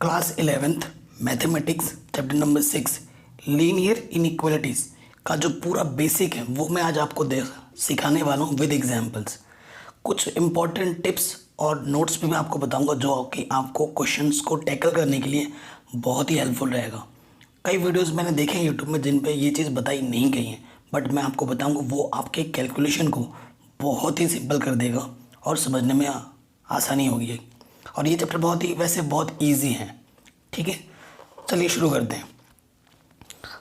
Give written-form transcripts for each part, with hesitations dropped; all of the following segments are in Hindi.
Class 11th mathematics chapter number 6 linear inequalities का जो पूरा बेसिक है वो मैं आज आपको सिखाने वाला हूँ विद एग्जांपल्स। कुछ इंपॉर्टेंट टिप्स और नोट्स भी मैं आपको बताऊंगा जो कि आपको क्वेश्चंस को टैकल करने के लिए बहुत ही हेल्पफुल रहेगा। कई वीडियोस मैंने देखे हैं यूट्यूब में जिन पे ये चीज़ बताई नहीं गई है, बट मैं आपको बताऊंगा वो आपके कैलकुलेशन को बहुत ही सिंपल कर देगा और समझने में आसानी होगी। और ये चैप्टर बहुत ईजी है। ठीक है, चलिए शुरू करते हैं।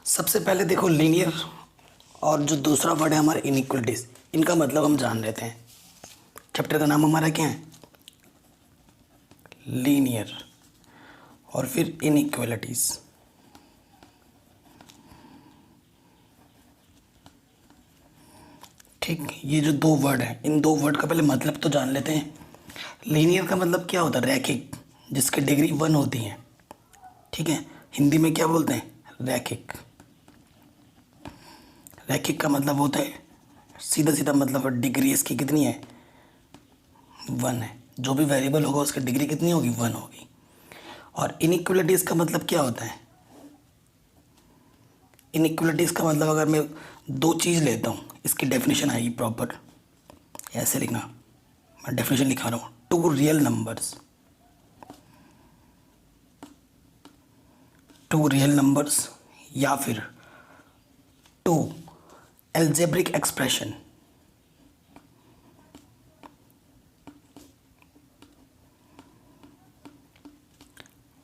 सबसे पहले देखो लीनियर और जो दूसरा वर्ड है हमारा इनइक्वलिटीज़, इनका मतलब हम जान लेते हैं। चैप्टर का नाम हमारा क्या है? लीनियर और फिर इनइक्वलिटीज़। ठीक, ये जो दो वर्ड है इन दो वर्ड का पहले मतलब तो जान लेते हैं। लीनियर का मतलब क्या होता है? रैखिक, जिसकी डिग्री 1 होती है। ठीक है, हिंदी में क्या बोलते हैं? रैखिक। रैखिक का मतलब होता है सीधा सीधा मतलब डिग्री इसकी कितनी है? 1 है। जो भी वेरिएबल होगा उसकी डिग्री कितनी होगी? 1 होगी। और इनइक्वलिटीज़ का मतलब क्या होता है? इनइक्वलिटीज़ का मतलब अगर मैं दो चीज़ लेता हूँ, इसकी डेफिनेशन आएगी प्रॉपर, ऐसे लिखना। मैं डेफिनेशन लिखा रहा हूँ, टू रियल नंबर्स या फिर टू एल्जेब्रिक एक्सप्रेशन।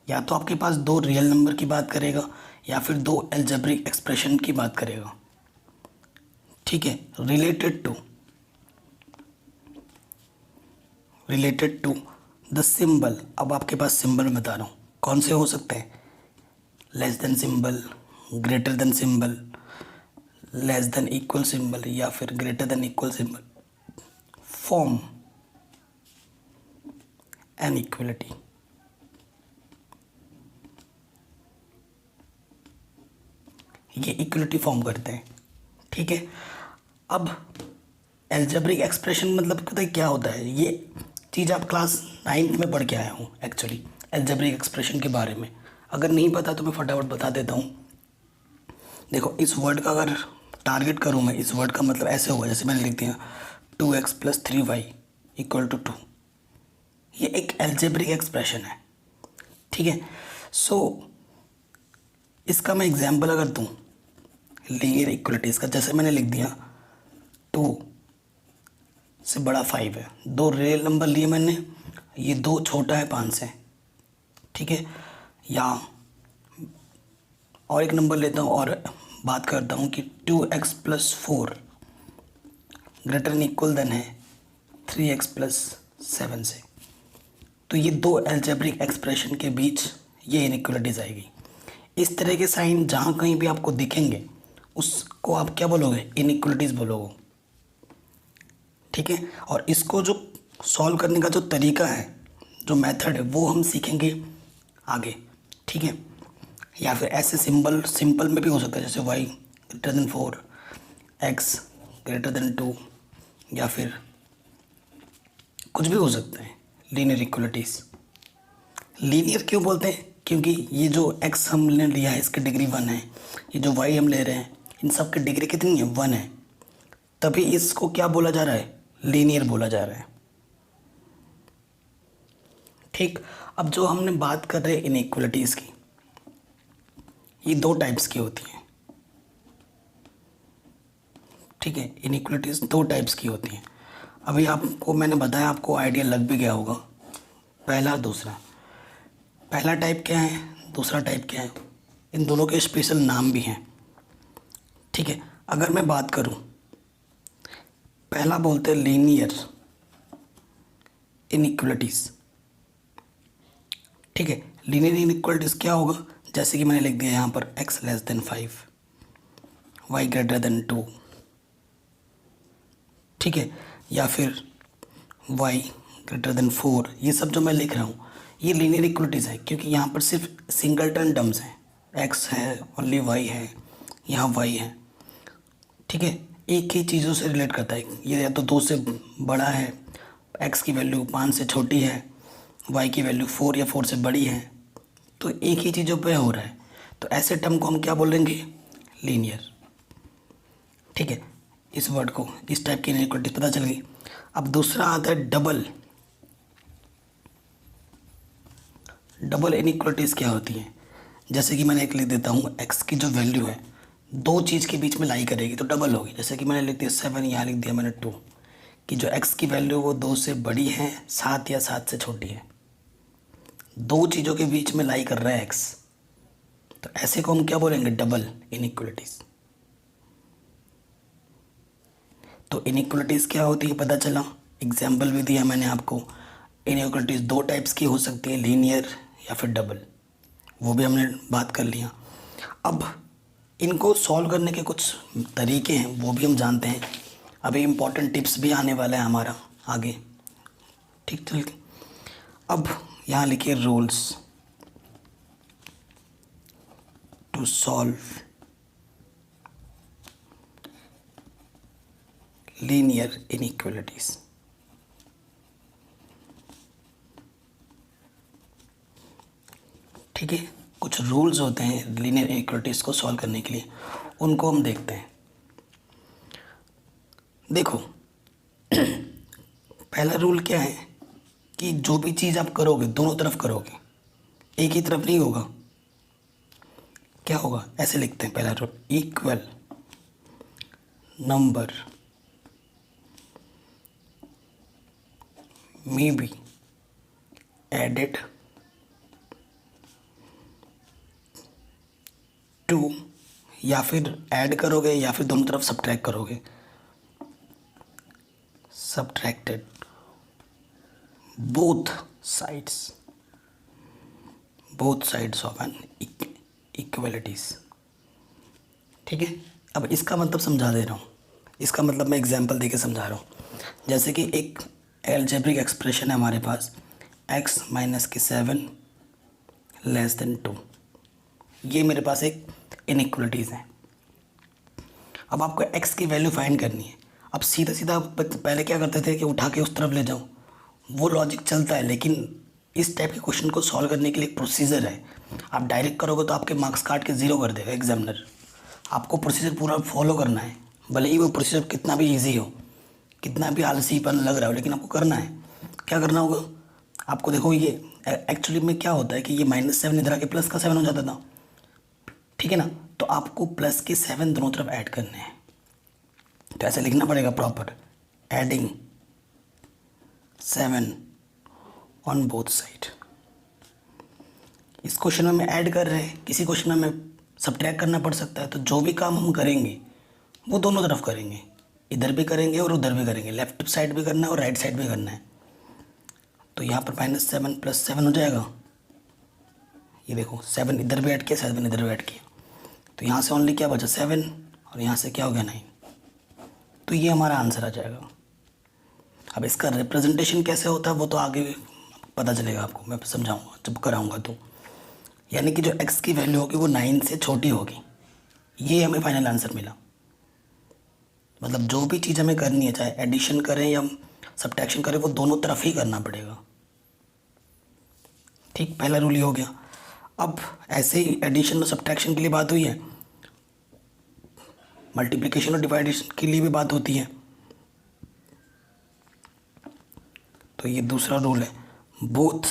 या तो आपके पास दो रियल नंबर की बात करेगा या फिर दो एल्जेब्रिक एक्सप्रेशन की बात करेगा। ठीक है, रिलेटेड टू द सिंबल। अब आपके पास सिंबल बता रहा हूँ कौन से हो सकते हैं? Less than symbol, greater than symbol, less than equal symbol या फिर greater than equal symbol. Form an equality. ये इक्वलिटी फॉर्म करते हैं। ठीक है, अब एल्जेब्रिक एक्सप्रेशन मतलब पता है क्या होता है? ये चीज़ आप क्लास 9th में पढ़ के आया हूँ एक्चुअली, एल्जेब्रिक एक्सप्रेशन के बारे में। अगर नहीं पता तो मैं फटाफट बता देता हूँ। देखो, इस वर्ड का अगर टारगेट करूँ मैं, इस वर्ड का मतलब ऐसे होगा जैसे मैंने लिख दिया 2x + 3y = 2। ये एक एल्जेब्रिक एक्सप्रेशन है। ठीक है, सो इसका मैं एग्जाम्पल अगर दूँ लीनियर इक्वलिटीज़ का, जैसे मैंने लिख दिया 2 से बड़ा 5 है। दो रियल नंबर लिए मैंने, ये 2 छोटा है 5 से। ठीक है, या और एक नंबर लेता हूँ और बात करता हूँ कि 2x + 4 greater than equal then है 3x + 7 से। तो ये दो एल्जेब्रिक एक्सप्रेशन के बीच ये इनइक्वलिटीज़ आएगी। इस तरह के साइन जहाँ कहीं भी आपको दिखेंगे उसको आप क्या बोलोगे? इनइक्वलिटीज़ बोलोगे। ठीक है, और इसको जो सॉल्व करने का जो तरीका है, जो मेथड है, वो हम सीखेंगे आगे। ठीक है, या फिर ऐसे सिंपल में भी हो सकता है, जैसे y > 4, x > 2, या फिर कुछ भी हो सकता है। लीनियर इक्वलिटीज़ लीनियर क्यों बोलते हैं? क्योंकि ये जो x हमने लिया है इसकी डिग्री 1 है, ये जो y हम ले रहे हैं इन सब की डिग्री कितनी है? 1 है। तभी इसको क्या बोला जा रहा है? लीनियर बोला जा रहा है। ठीक, अब जो हमने बात कर रहे हैं इनइक्वलिटीज़ की, ये दो टाइप्स की होती हैं। ठीक है, इनइक्वलिटीज़ दो टाइप्स की होती हैं। अभी आपको मैंने बताया, आपको आइडिया लग भी गया होगा। पहला दूसरा, पहला टाइप क्या है, दूसरा टाइप क्या है, इन दोनों के स्पेशल नाम भी हैं। ठीक है, अगर मैं बात करूं, पहला बोलते हैं लीनियर इनइक्वलिटीज़। ठीक है, लीनियर इनइक्वलिटीज़ क्या होगा? जैसे कि मैंने लिख दिया यहाँ पर x < 5, y < 2। ठीक है, या फिर y < 4। ये सब जो मैं लिख रहा हूँ ये लीनियर इक्वलिटीज़ है, क्योंकि यहाँ पर सिर्फ सिंगलटन टर्म्स हैं। x है, ओनली y है, यहाँ y है। ठीक है, एक ही चीज़ों से रिलेट करता है। ये या तो 2 से बड़ा है, x की वैल्यू 5 से छोटी है, y की वैल्यू 4 या 4 से बड़ी है। तो एक ही चीज़ों पे हो रहा है, तो ऐसे टर्म को हम क्या बोलेंगे? लीनियर। ठीक है, इस वर्ड को, इस टाइप की इनइक्वालिटी पता चल गई। अब दूसरा आता है डबल। डबल इनइक्वालिटीज़ क्या होती हैं? जैसे कि मैंने एक लिख देता हूँ, एक्स की जो वैल्यू है दो चीज़ के बीच में लाई करेगी तो डबल होगी। जैसे कि मैंने लिख दिया 7, यहाँ लिख दिया मैंने 2, कि जो एक्स की वैल्यू वो 2 से बड़ी है, 7 या 7 से छोटी है, दो चीज़ों के बीच में लाई कर रहा है एक्स, तो ऐसे को हम क्या बोलेंगे? Double inequalities. तो इनइक्वालिटीज़ क्या होती है पता चला, एग्जाम्पल भी दिया मैंने आपको। इनइक्वालिटीज़ दो टाइप्स की हो सकती है, लीनियर या फिर डबल, वो भी हमने बात कर लिया। अब इनको सॉल्व करने के कुछ तरीके हैं, वो भी हम जानते हैं। अभी इम्पोर्टेंट टिप्स भी आने वाला है हमारा आगे। ठीक, चल के अब यहाँ लिखिए rules to solve linear inequalities. ठीक है, कुछ रूल्स होते हैं लीनियर इनइक्वालिटीज़ को सॉल्व करने के लिए, उनको हम देखते हैं। देखो पहला रूल क्या है कि जो भी चीज़ आप करोगे दोनों तरफ करोगे, एक ही तरफ नहीं होगा। क्या होगा? ऐसे लिखते हैं पहला rule, equal number may be added to, या फिर ऐड करोगे या फिर दोनों तरफ सब्ट्रैक्ट करोगे, subtracted both sides of an equalities. ठीक है, अब इसका मतलब समझा दे रहा हूँ, इसका मतलब मैं एग्जांपल देके समझा रहा हूँ। जैसे कि एक एल्जेब्रिक एक्सप्रेशन है हमारे पास, x माइनस के 7 लेस देन 2, ये मेरे पास एक इनइक्वलिटीज़ है। अब आपको x की वैल्यू फाइंड करनी है। अब सीधा सीधा पहले क्या करते थे कि उठा के उस तरफ ले जाओ, वो लॉजिक चलता है, लेकिन इस टाइप के क्वेश्चन को सॉल्व करने के लिए एक प्रोसीजर है। आप डायरेक्ट करोगे तो आपके मार्क्स काट के ज़ीरो कर देगा एग्जामिनर। आपको प्रोसीजर पूरा फॉलो करना है, भले ही वो प्रोसीजर कितना भी इजी हो, कितना भी आलसीपन लग रहा हो, लेकिन आपको करना है। क्या करना होगा आपको? देखो ये एक्चुअली में क्या होता है कि ये -7 इधर आके प्लस का 7 हो जाता था, ठीक है ना। तो आपको प्लस के 7 दोनों तरफ ऐड करने हैं, तो ऐसे लिखना पड़ेगा proper, adding 7 on both side. इस क्वेश्चन में मैं ऐड कर रहे हैं, किसी क्वेश्चन में मैं सब्ट्रैक्ट करना पड़ सकता है। तो जो भी काम हम करेंगे वो दोनों तरफ करेंगे, इधर भी करेंगे और उधर भी करेंगे, लेफ्ट साइड भी करना है और राइट साइड भी करना है। तो यहाँ पर -7 + 7 हो जाएगा। ये देखो 7 इधर भी ऐड किया, 7 इधर भी ऐड किया, तो यहाँ से ओनली क्या बचा? 7, और यहाँ से क्या हो गया? 9। तो ये हमारा आंसर आ जाएगा। अब इसका रिप्रेजेंटेशन कैसे होता है वो तो आगे पता चलेगा आपको, मैं समझाऊंगा जब कराऊंगा तो। यानी कि जो x की वैल्यू होगी वो 9 से छोटी होगी, ये हमें फाइनल आंसर मिला। मतलब जो भी चीज़ हमें करनी है, चाहे एडिशन करें या सब्ट्रैक्शन करें, वो दोनों तरफ ही करना पड़ेगा। ठीक, पहला रूल ही हो गया। अब ऐसे ही एडिशन और सब्ट्रैक्शन के लिए बात हुई है, मल्टीप्लिकेशन और डिवाइडेशन के लिए भी बात होती है। तो ये दूसरा रूल है, both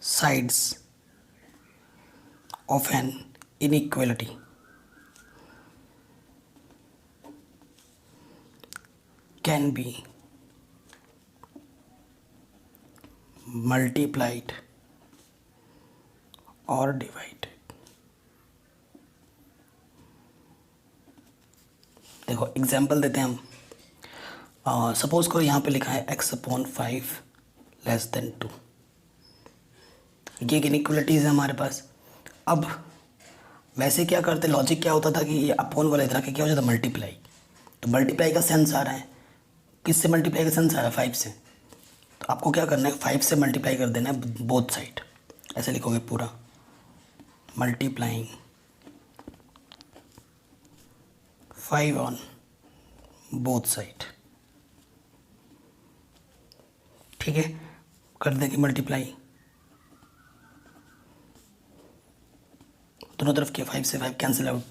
sides of an inequality can be multiplied और डिवाइडेड। देखो एग्जाम्पल देते हैं हम। सपोज करो यहाँ पे लिखा है x/5 लेस देन 2, ये एक इनइक्वालिटीज़ है हमारे पास। अब वैसे क्या करते, लॉजिक क्या होता था कि ये अपॉन वाला इधर के क्या हो जाता? मल्टीप्लाई। तो मल्टीप्लाई का सेंस आ रहा है, किससे मल्टीप्लाई का सेंस आ रहा है? 5 से। तो आपको क्या करना है? 5 से मल्टीप्लाई कर देना है बोथ साइड। ऐसे लिखोगे पूरा, मल्टीप्लाइंग 5 ऑन बोथ साइड। ठीक है, कर देंगे मल्टीप्लाई। दोनों तरफ के 5 से 5 कैंसिल आउट,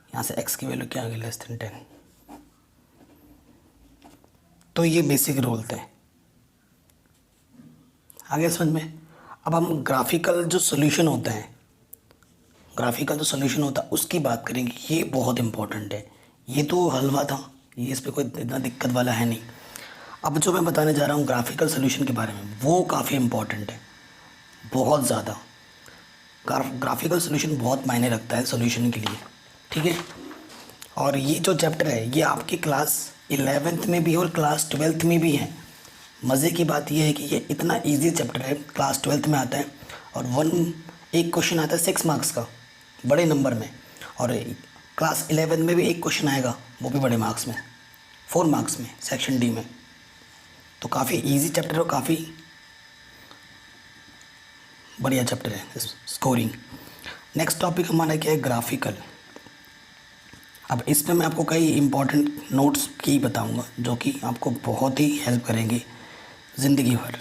यहाँ से x की वैल्यू क्या आ गई <10। तो ये बेसिक रूल थे, आगे समझ में। अब हम ग्राफिकल जो सोल्यूशन होता है, ग्राफिकल जो सोल्यूशन होता है उसकी बात करेंगे। ये बहुत इंपॉर्टेंट है, ये तो हलवा था, ये इस पर कोई इतना दिक्कत वाला है नहीं। अब जो मैं बताने जा रहा हूँ ग्राफिकल सोल्यूशन के बारे में, वो काफ़ी इंपॉर्टेंट है, बहुत ज़्यादा। ग्राफिकल सोल्यूशन बहुत मायने रखता है सोल्यूशन के लिए, ठीक है। और ये जो चैप्टर है ये आपकी क्लास 11th में भी और क्लास 12th में भी है। मज़े की बात यह है कि ये इतना इजी चैप्टर है, क्लास 12th में आता है और एक क्वेश्चन आता है 6 मार्क्स का, बड़े नंबर में। और क्लास 11 में भी एक क्वेश्चन आएगा, वो भी बड़े मार्क्स में, 4 मार्क्स में, सेक्शन डी में। तो काफ़ी इजी चैप्टर है, काफ़ी बढ़िया चैप्टर है स्कोरिंग। नेक्स्ट टॉपिक हमारा क्या है, ग्राफिकल। अब इस पे मैं आपको कई इम्पोर्टेंट नोट्स की बताऊंगा जो कि आपको बहुत ही हेल्प करेंगे ज़िंदगी भर।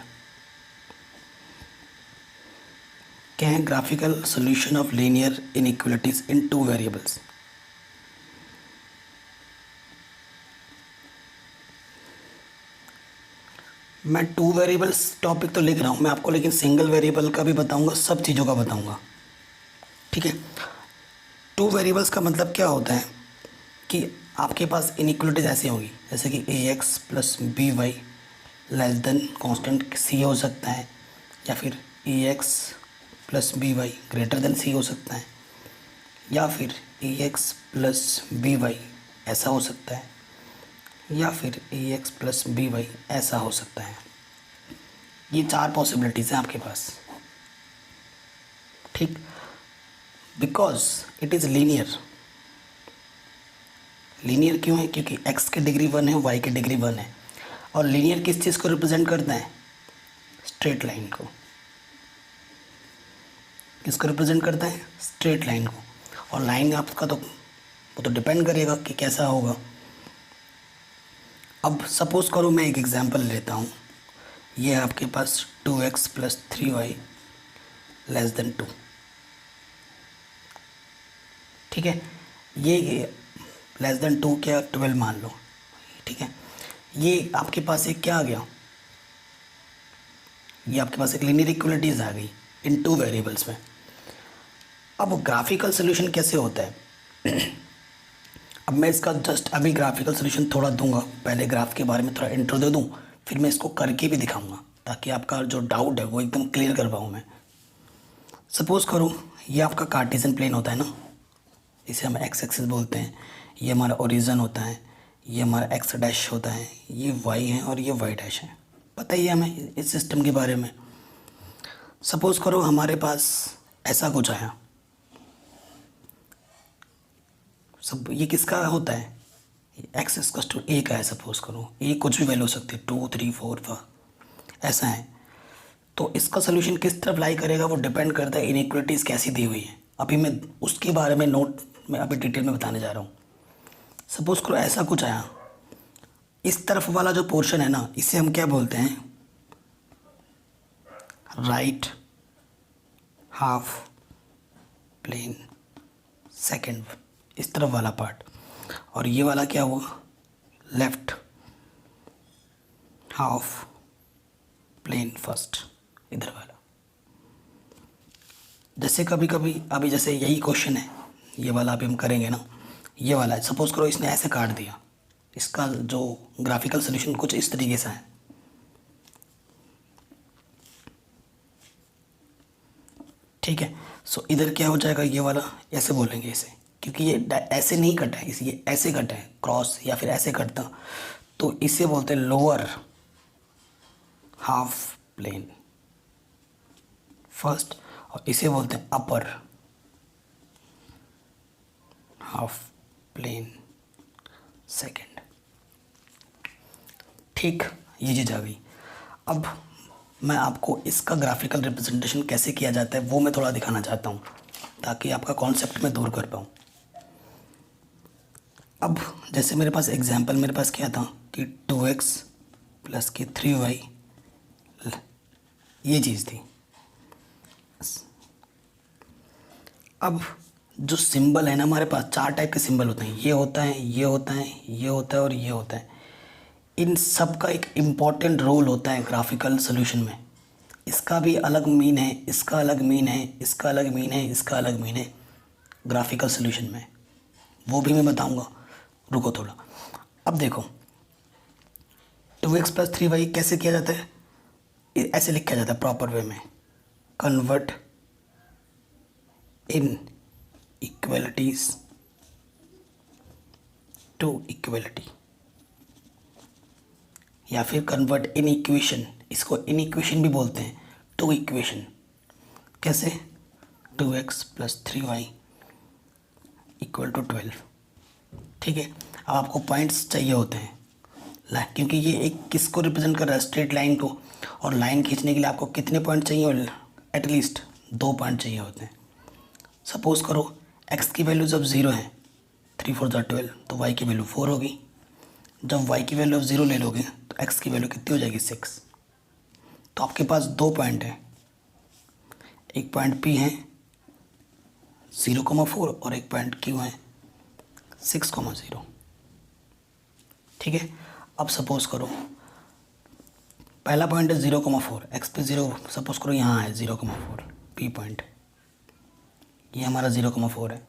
क्या है, graphical solution of linear inequalities in 2 variables. मैं 2 वेरिएबल्स टॉपिक तो लिख रहा हूँ मैं आपको, लेकिन सिंगल वेरिएबल का भी बताऊंगा, सब चीज़ों का बताऊंगा, ठीक है। 2 वेरिएबल्स का मतलब क्या होता है कि आपके पास इनइक्वालिटीज ऐसी होगी, जैसे कि ax plus B Y less than constant C हो सकता है, या फिर ax plus B Y greater than C हो सकता है, या फिर ax प्लस बी वाई ऐसा हो सकता है, या फिर ax प्लस बी वाई ऐसा हो सकता है। ये 4 पॉसिबिलिटीज़ हैं आपके पास, ठीक। Because it is linear. Linear क्यों है, क्योंकि x की डिग्री 1 है, y की डिग्री 1 है। और लीनियर किस चीज़ को रिप्रेजेंट करता है, स्ट्रेट लाइन को। किसको रिप्रेजेंट करता है, स्ट्रेट लाइन को। और लाइन आपका तो वो तो डिपेंड करेगा कि कैसा होगा। अब सपोज़ करो मैं एक एग्जांपल लेता हूँ, ये है आपके पास 2x plus 3y less than 2, ठीक है। ये लेस देन 2 क्या 12 मान लो, ठीक है। ये आपके पास एक क्या आ गया, ये आपके पास एक लीनियर इक्वलिटीज आ गई इन 2 वेरिएबल्स में। अब ग्राफिकल सोल्यूशन कैसे होता है अब मैं इसका जस्ट अभी ग्राफिकल सोल्यूशन थोड़ा दूंगा, पहले ग्राफ के बारे में थोड़ा इंट्रो दे दूं, फिर मैं इसको करके भी दिखाऊंगा ताकि आपका जो डाउट है वो एकदम क्लियर कर पाऊँ मैं। सपोज़ करो ये आपका कार्टेशियन प्लेन होता है ना, इसे हम एक्स एक्सिस बोलते हैं, ये हमारा ओरिजिन होता है, ये हमारा एक्स डैश होता है, ये वाई है और ये वाई डैश है। पता ही है हमें इस सिस्टम के बारे में। सपोज़ करो हमारे पास ऐसा कुछ आया, सब ये किसका होता है, एक्स इक्वल्स टू ए का है। सपोज़ करो ए कुछ भी वैल्यू हो सकती है, 2 3 4 5 ऐसा है। तो इसका सोल्यूशन किस तरफ लाई करेगा वो डिपेंड करता है इनइक्वालिटीज़ कैसी दी हुई है। अभी मैं उसके बारे में नोट में अभी डिटेल में बताने जा रहा हूँ। सपोज़ करो ऐसा कुछ आया, इस तरफ वाला जो पोर्शन है ना, इसे हम क्या बोलते हैं, राइट हाफ प्लेन सेकंड, इस तरफ वाला पार्ट। और ये वाला क्या हुआ, लेफ्ट हाफ प्लेन फर्स्ट, इधर वाला। जैसे कभी कभी अभी जैसे यही क्वेश्चन है, ये वाला अभी हम करेंगे ना, ये वाला है। सपोज़ करो इसने ऐसे काट दिया, इसका जो ग्राफिकल सोल्यूशन कुछ इस तरीके से है, ठीक है। सो इधर क्या हो जाएगा, ये वाला ऐसे बोलेंगे इसे, क्योंकि ये ऐसे नहीं कटा है, इसे ये ऐसे कटा है क्रॉस, या फिर ऐसे कटता, तो इसे बोलते हैं लोअर हाफ प्लेन फर्स्ट, और इसे बोलते हैं अपर हाफ प्लेन सेकंड, ठीक। ये चीज़ आ गई। अब मैं आपको इसका ग्राफिकल रिप्रेजेंटेशन कैसे किया जाता है वो मैं थोड़ा दिखाना चाहता हूँ ताकि आपका कॉन्सेप्ट मैं दूर कर पाऊँ। अब जैसे मेरे पास एग्जांपल, मेरे पास क्या था कि 2x प्लस की 3y ये चीज़ थी। अब जो सिंबल है ना, हमारे पास चार टाइप के सिंबल होते हैं, ये होता है, ये होता है, ये होता है और ये होता है। इन सब का एक इम्पॉर्टेंट रोल होता है ग्राफिकल सोल्यूशन में। इसका भी अलग मीन है, इसका अलग मीन है, इसका अलग मीन है, इसका अलग मीन है ग्राफिकल सोल्यूशन में, वो भी मैं बताऊंगा। रुको थोड़ा। अब देखो 2x + 3y कैसे किया जाता है, ऐसे लिखा जाता है प्रॉपर वे में, convert inequalities to equality, या फिर कन्वर्ट इन इक्वेशन, इसको इन इक्वेशन भी बोलते हैं, टू इक्वेशन। कैसे? 2x + 3y = 12। ठीक है। अब आपको पॉइंट्स चाहिए होते हैं, क्योंकि ये एक किसको रिप्रेजेंट कर रहा है, स्ट्रेट लाइन को, और लाइन खींचने के लिए आपको कितने पॉइंट चाहिए, एटलीस्ट 2 पॉइंट चाहिए होते हैं। सपोज करो x की वैल्यू जब 0 है, 3 4 12, तो y की वैल्यू 4 होगी। जब y की वैल्यू आप 0 ले लोगे तो x की वैल्यू कितनी हो जाएगी, 6। तो आपके पास 2 पॉइंट हैं, एक पॉइंट P है 0,4 और एक पॉइंट Q है 6,0। ठीक है। अब सपोज करो पहला पॉइंट है 0,4, एक्स पे 0, सपोज करो यहाँ है 0,4 P पॉइंट, ये हमारा 0,4 है,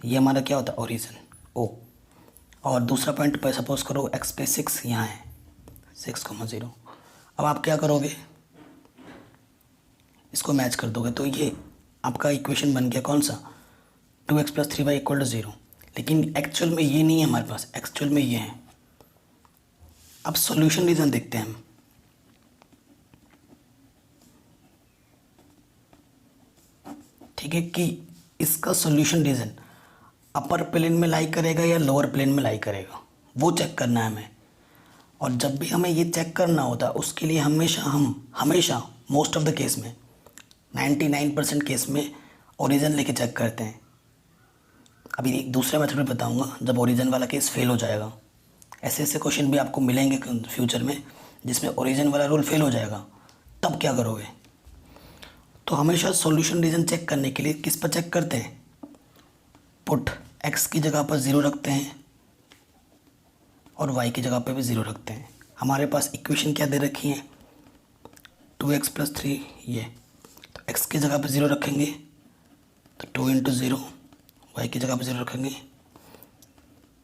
ये हमारा क्या होता है, ओरिजिन O। और दूसरा पॉइंट पर सपोज करो एक्स पे 6, यहाँ है 6,0। अब आप क्या करोगे, इसको मैच कर दोगे तो ये आपका इक्वेशन बन गया कौन सा, 2x + 3y = 0। लेकिन एक्चुअल में ये नहीं है हमारे पास, एक्चुअल में ये है। अब सॉल्यूशन रीज़न देखते हैं हम। ठीक है, कि इसका सॉल्यूशन रीज़न अपर प्लेन में लाई करेगा या लोअर प्लेन में लाई करेगा, वो चेक करना है हमें। और जब भी हमें ये चेक करना होता है उसके लिए हमेशा मोस्ट ऑफ द केस में 99% केस में ओरिजिन लेके चेक करते हैं। अभी एक दूसरा मेथड में बताऊंगा जब ओरिजिन वाला केस फेल हो जाएगा। ऐसे ऐसे क्वेश्चन भी आपको मिलेंगे फ्यूचर में जिसमें ओरिजिन वाला रूल फेल हो जाएगा, तब क्या करोगे। तो हमेशा सॉल्यूशन रीजन चेक करने के लिए किस पर चेक करते हैं, पुट x की जगह पर 0 रखते हैं और y की जगह पर भी 0 रखते हैं। हमारे पास इक्वेशन क्या दे रखी है, 2x + 3 ये, तो x की जगह पर 0 रखेंगे तो 2 × 0, y की जगह पर 0 रखेंगे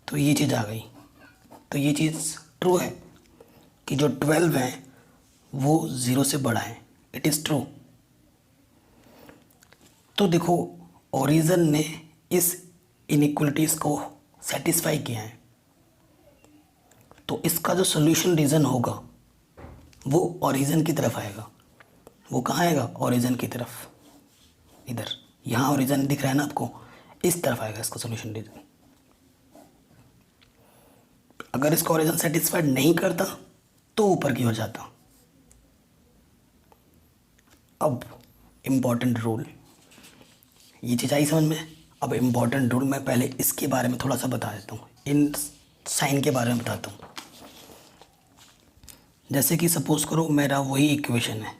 तो ये चीज़ आ गई। तो ये चीज़ ट्रू है कि जो 12 है वो 0 से बड़ा है, इट इज़ ट्रू। तो देखो ओरिजिन ने इस इनइक्वलिटीज़ को सेटिस्फाई किया है, तो इसका जो सॉल्यूशन रीज़न होगा वो ओरिजिन की तरफ आएगा। वो कहाँ आएगा, ओरिजिन की तरफ, इधर, यहाँ ओरिजिन दिख रहा है ना आपको, इस तरफ आएगा इसका सॉल्यूशन रीज़न। अगर इसका ओरिजिन सेटिस्फाइड नहीं करता तो ऊपर की ओर जाता। अब इम्पॉर्टेंट रूल, ये चीज़ आई समझ में। अब इम्पॉर्टेंट रूल मैं पहले इसके बारे में थोड़ा सा बता देता हूँ, इन साइन के बारे में बताता हूँ। जैसे कि सपोज करो मेरा वही इक्वेशन है,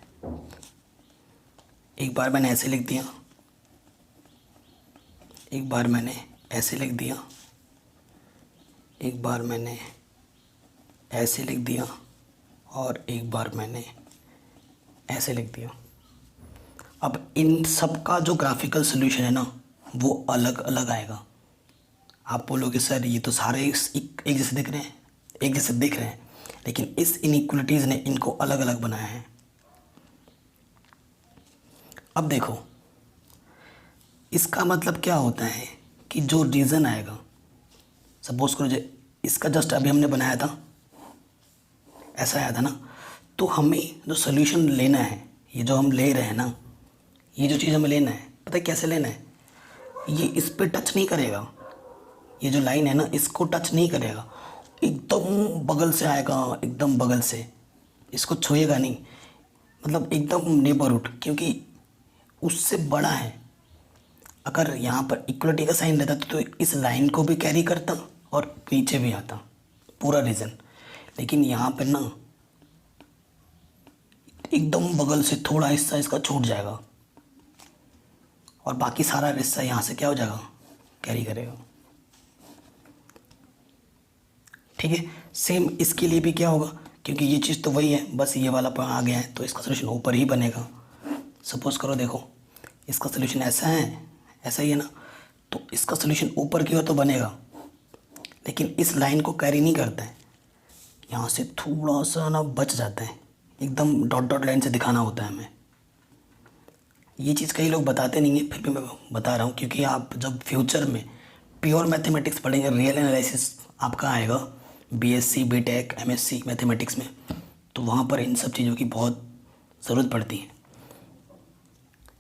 एक बार मैंने ऐसे लिख दिया, एक बार मैंने ऐसे लिख दिया, एक बार मैंने ऐसे लिख दिया और एक बार मैंने ऐसे लिख दिया। अब इन सब का जो ग्राफिकल सॉल्यूशन है ना वो अलग अलग आएगा। आप बोलोगे सर ये तो सारे एक जैसे दिख रहे हैं, एक जैसे दिख रहे हैं, लेकिन इस इनइक्वलिटीज़ ने इनको अलग अलग बनाया है। अब देखो इसका मतलब क्या होता है कि जो रीज़न आएगा, सपोज करो जो इसका जस्ट अभी हमने बनाया था ऐसा आया था ना, तो हमें जो सॉल्यूशन लेना है, ये जो हम ले रहे हैं ना, ये जो चीज़ हमें लेना है, पता है कैसे लेना है, ये इस पे टच नहीं करेगा, ये जो लाइन है ना इसको टच नहीं करेगा, एकदम बगल से आएगा, एकदम बगल से, इसको छुएगा नहीं, मतलब एकदम नेबरहुड, क्योंकि उससे बड़ा है। अगर यहाँ पर इक्वलिटी का साइन रहता तो इस लाइन को भी कैरी करता और नीचे भी आता पूरा रीजन, लेकिन यहाँ पर ना एकदम बगल से थोड़ा हिस्सा इसका छूट जाएगा और बाकी सारा हिस्सा यहाँ से क्या हो जाएगा, कैरी करेगा। ठीक है, सेम इसके लिए भी क्या होगा, क्योंकि ये चीज़ तो वही है, बस ये वाला आ गया है तो इसका सोल्यूशन ऊपर ही बनेगा। सपोज करो देखो इसका सोल्यूशन ऐसा है, ऐसा ही है ना, तो इसका सोल्यूशन ऊपर की ओर तो बनेगा, लेकिन इस लाइन को कैरी नहीं करता है, यहाँ से थोड़ा सा ना बच जाता है, एकदम डॉट डॉट लाइन से दिखाना होता है हमें। ये चीज़ कई लोग बताते नहीं हैं, फिर भी मैं बता रहा हूँ, क्योंकि आप जब फ्यूचर में प्योर मैथमेटिक्स पढ़ेंगे, रियल एनालिसिस आपका आएगा बीएससी बीटेक एमएससी मैथमेटिक्स में, तो वहाँ पर इन सब चीज़ों की बहुत ज़रूरत पड़ती है।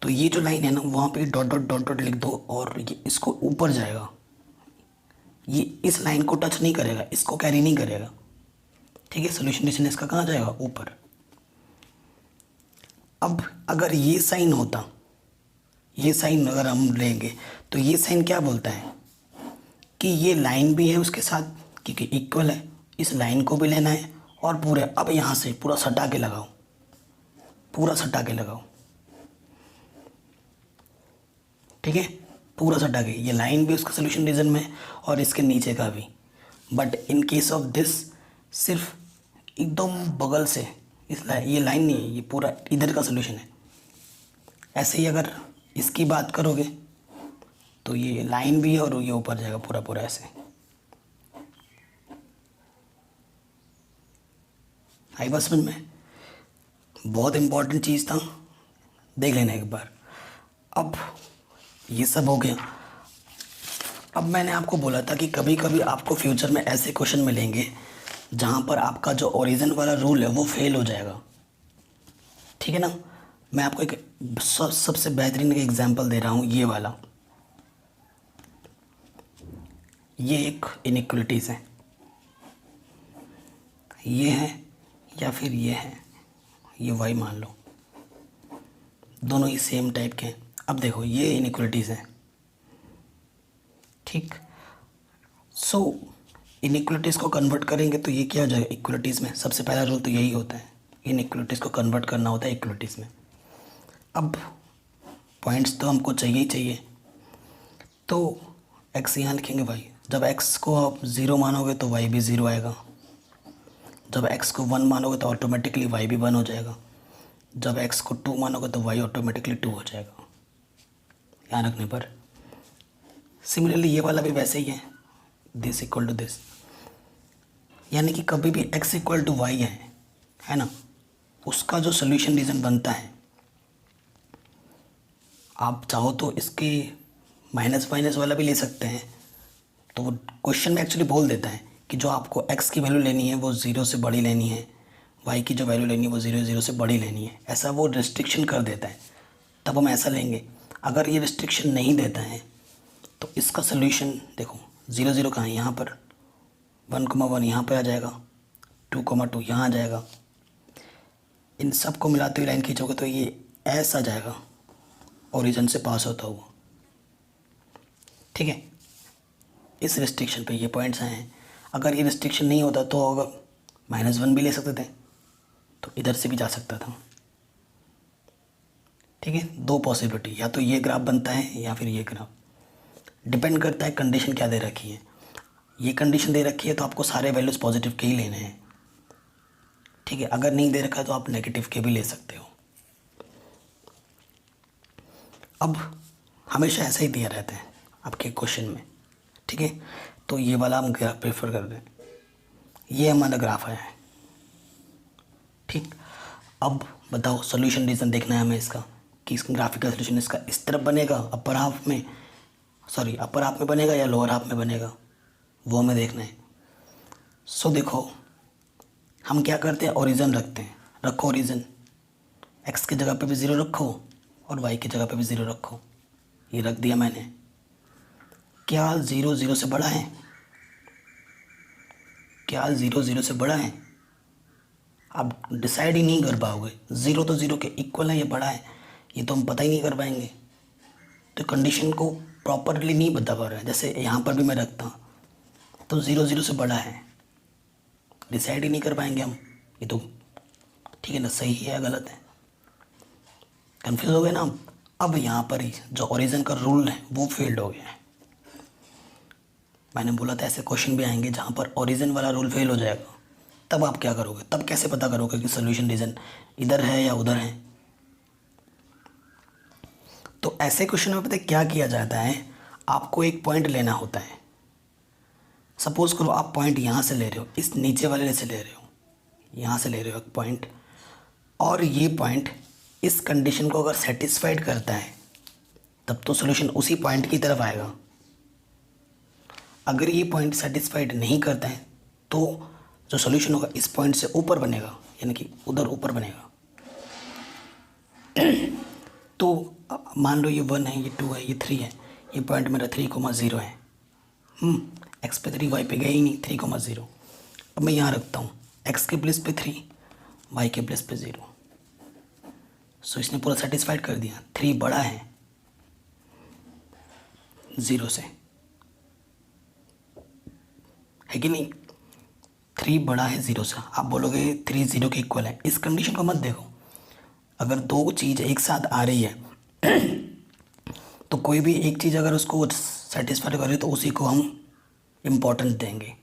तो ये जो लाइन है ना, वहाँ पे डॉट डॉट डॉट डॉट लिख दो और ये इसको ऊपर जाएगा, ये इस लाइन को टच नहीं करेगा, इसको कैरी नहीं करेगा। ठीक है, सोल्यूशन डिस्टेंस इसका कहाँ जाएगा, ऊपर। अब अगर ये साइन होता, ये साइन अगर हम लेंगे तो ये साइन क्या बोलता है कि ये लाइन भी है उसके साथ, क्योंकि इक्वल है, इस लाइन को भी लेना है और पूरे, अब यहाँ से पूरा सटा के लगाओ, पूरा सटा के लगाओ। ठीक है, पूरा सटा के, ये लाइन भी उसका सोल्यूशन रीजन में और इसके नीचे का भी। But in case of this सिर्फ एकदम बगल से ये लाइन नहीं है, ये पूरा इधर का सोल्यूशन है। ऐसे ही अगर इसकी बात करोगे तो ये लाइन भी है और ये ऊपर जाएगा पूरा पूरा ऐसे। आई बात समझ में? बहुत इम्पोर्टेंट चीज़ था, देख लेना एक बार। अब ये सब हो गया। अब मैंने आपको बोला था कि कभी कभी आपको फ्यूचर में ऐसे क्वेश्चन मिलेंगे जहाँ पर आपका जो ओरिजिन वाला रूल है वो फेल हो जाएगा। ठीक है ना, मैं आपको एक सबसे बेहतरीन एक एग्जांपल दे रहा हूँ, ये वाला। ये एक इनइक्वलिटीज़ है, ये है या फिर ये है, ये वाई मान लो, दोनों ही सेम टाइप के हैं। अब देखो ये इनइक्वलिटीज़ हैं, ठीक। सो इनइक्वलिटीज़ को कन्वर्ट करेंगे तो ये क्या हो जाएगा, इक्वलिटीज़ में। सबसे पहला रूल तो यही होता है, इनइक्वलिटीज़ को कन्वर्ट करना होता है इक्वलिटीज़ में। अब पॉइंट्स तो हमको चाहिए ही चाहिए, तो एक्स यहाँ लिखेंगे भाई। जब एक्स को आप 0 मानोगे तो वाई भी 0 आएगा, जब एक्स को 1 मानोगे तो ऑटोमेटिकली वाई भी 1 हो जाएगा, जब एक्स को 2 मानोगे तो वाई ऑटोमेटिकली 2 हो जाएगा, ध्यान रखने पर। सिमिलरली ये वाला भी वैसे ही है, दिस इक्वल टू दिस, यानी कि कभी भी x इक्वल टू वाई है ना, उसका जो सोल्यूशन रीजन बनता है, आप चाहो तो इसके माइनस माइनस वाला भी ले सकते हैं। तो वो क्वेश्चन में एक्चुअली बोल देता है कि जो आपको x की वैल्यू लेनी है वो 0 से बड़ी लेनी है, y की जो वैल्यू लेनी है वो 0 से बड़ी लेनी है, ऐसा वो रिस्ट्रिक्शन कर देता है, तब हम ऐसा लेंगे। अगर ये रिस्ट्रिक्शन नहीं देता है तो इसका सोल्यूशन देखो 0 कहाँ है, यहाँ पर 1,1 यहाँ पर आ जाएगा, 2,2 यहाँ आ जाएगा। इन सब को मिलाते हुए लाइन खींचोगे तो ये ऐसा जाएगा, ओरिजिन से पास होता हुआ। ठीक है, इस रिस्ट्रिक्शन पे ये पॉइंट्स आए हैं। अगर ये रिस्ट्रिक्शन नहीं होता तो अगर -1 भी ले सकते थे, तो इधर से भी जा सकता था। ठीक है, दो पॉसिबिलिटी, या तो ये ग्राफ बनता है या फिर ये ग्राफ, डिपेंड करता है कंडीशन क्या दे रखी है। ये कंडीशन दे रखी है तो आपको सारे वैल्यूज़ पॉजिटिव के ही लेने हैं। ठीक है, अगर नहीं दे रखा है तो आप नेगेटिव के भी ले सकते हो। अब हमेशा ऐसा ही दिया रहता है आपके क्वेश्चन में। ठीक है, तो ये वाला हम ग्राफ प्रेफर कर दें, ये हमारा ग्राफ है। ठीक, अब बताओ सोल्यूशन रीजन देखना है हमें इसका, कि इसका ग्राफिकल सोल्यूशन इसका इस तरफ बनेगा, अपर हाफ में बनेगा या लोअर हाफ में बनेगा, वो हमें देखना है। सो देखो हम क्या करते हैं, ओरिजिन रखते हैं। रखो ओरिजिन, एक्स की जगह पे भी 0 रखो और वाई की जगह पे भी 0 रखो। ये रख दिया मैंने। क्या 0 0 से बड़ा है? क्या 0 0 से बड़ा है? आप डिसाइड ही नहीं कर पाओगे। 0 तो 0 के इक्वल है या बड़ा है, ये तो हम पता ही नहीं कर पाएंगे। तो कंडीशन को प्रॉपरली नहीं बता पा रहा है। जैसे यहाँ पर भी मैं रखता हूँ तो 0 0 से बड़ा है, डिसाइड ही नहीं कर पाएंगे हम, ये तो ठीक है ना, सही है या गलत है, कंफ्यूज हो गए ना हम। अब यहाँ पर ही जो ओरिजिन का रूल है वो फेल्ड हो गया है। मैंने बोला था ऐसे क्वेश्चन भी आएंगे जहाँ पर ओरिजिन वाला रूल फेल हो जाएगा, तब आप क्या करोगे, तब कैसे पता करोगे कि सोल्यूशन रीजन इधर है या उधर है। तो ऐसे क्वेश्चन में पता है क्या किया जाता है, आपको एक पॉइंट लेना होता है। सपोज करो आप पॉइंट यहाँ से ले रहे हो, इस नीचे वाले से ले रहे हो, यहाँ से ले रहे हो एक पॉइंट, और ये पॉइंट इस कंडीशन को अगर सेटिस्फाइड करता है तब तो सोल्यूशन उसी पॉइंट की तरफ आएगा। अगर ये पॉइंट सेटिस्फाइड नहीं करता है तो जो सोल्यूशन होगा इस पॉइंट से ऊपर बनेगा, यानी कि उधर ऊपर बनेगा। तो मान लो ये 1 है, ये 2 है, ये 3 है, ये पॉइंट मेरा 3,0 है। एक्स पे 3 वाई पे गया ही नहीं, 3,0। अब मैं यहाँ रखता हूँ एक्स के प्लेस पे 3, वाई के प्लेस पे 0। सो इसने पूरा सेटिस्फाइड कर दिया। 3 बड़ा है 0 से, है कि नहीं। 3 बड़ा है 0 से। आप बोलोगे 3 0 के इक्वल है, इस कंडीशन को मत देखो। अगर दो चीज़ एक साथ आ रही है तो कोई भी एक चीज़ अगर उसको सेटिस्फाइड करे तो उसी को हम इम्पोर्टेंस देंगे।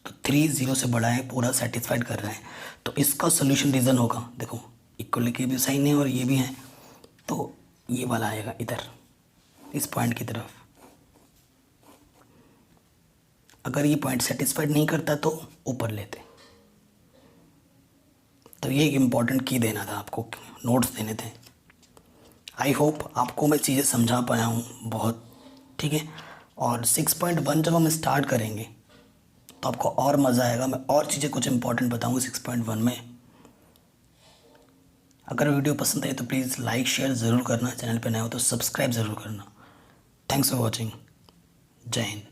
तो 3 0 से बड़ा है, पूरा सेटिस्फाइड कर रहा है, तो इसका सोल्यूशन रीज़न होगा, देखो इक्वल के भी साइन है और ये भी है, तो ये वाला आएगा इधर इस पॉइंट की तरफ। अगर ये पॉइंट सेटिस्फाइड नहीं करता तो ऊपर लेते। तो ये एक इम्पॉर्टेंट की देना था आपको, नोट्स देने थे। आई होप आपको मैं चीज़ें समझा पाया हूँ बहुत, ठीक है। और 6.1 जब हम स्टार्ट करेंगे तो आपको और मज़ा आएगा, मैं और चीज़ें कुछ इंपॉर्टेंट बताऊँगा 6.1 में। अगर वीडियो पसंद आए तो प्लीज़ लाइक शेयर ज़रूर करना, चैनल पर नए हो तो सब्सक्राइब ज़रूर करना। Thanks for watching. जय हिंद।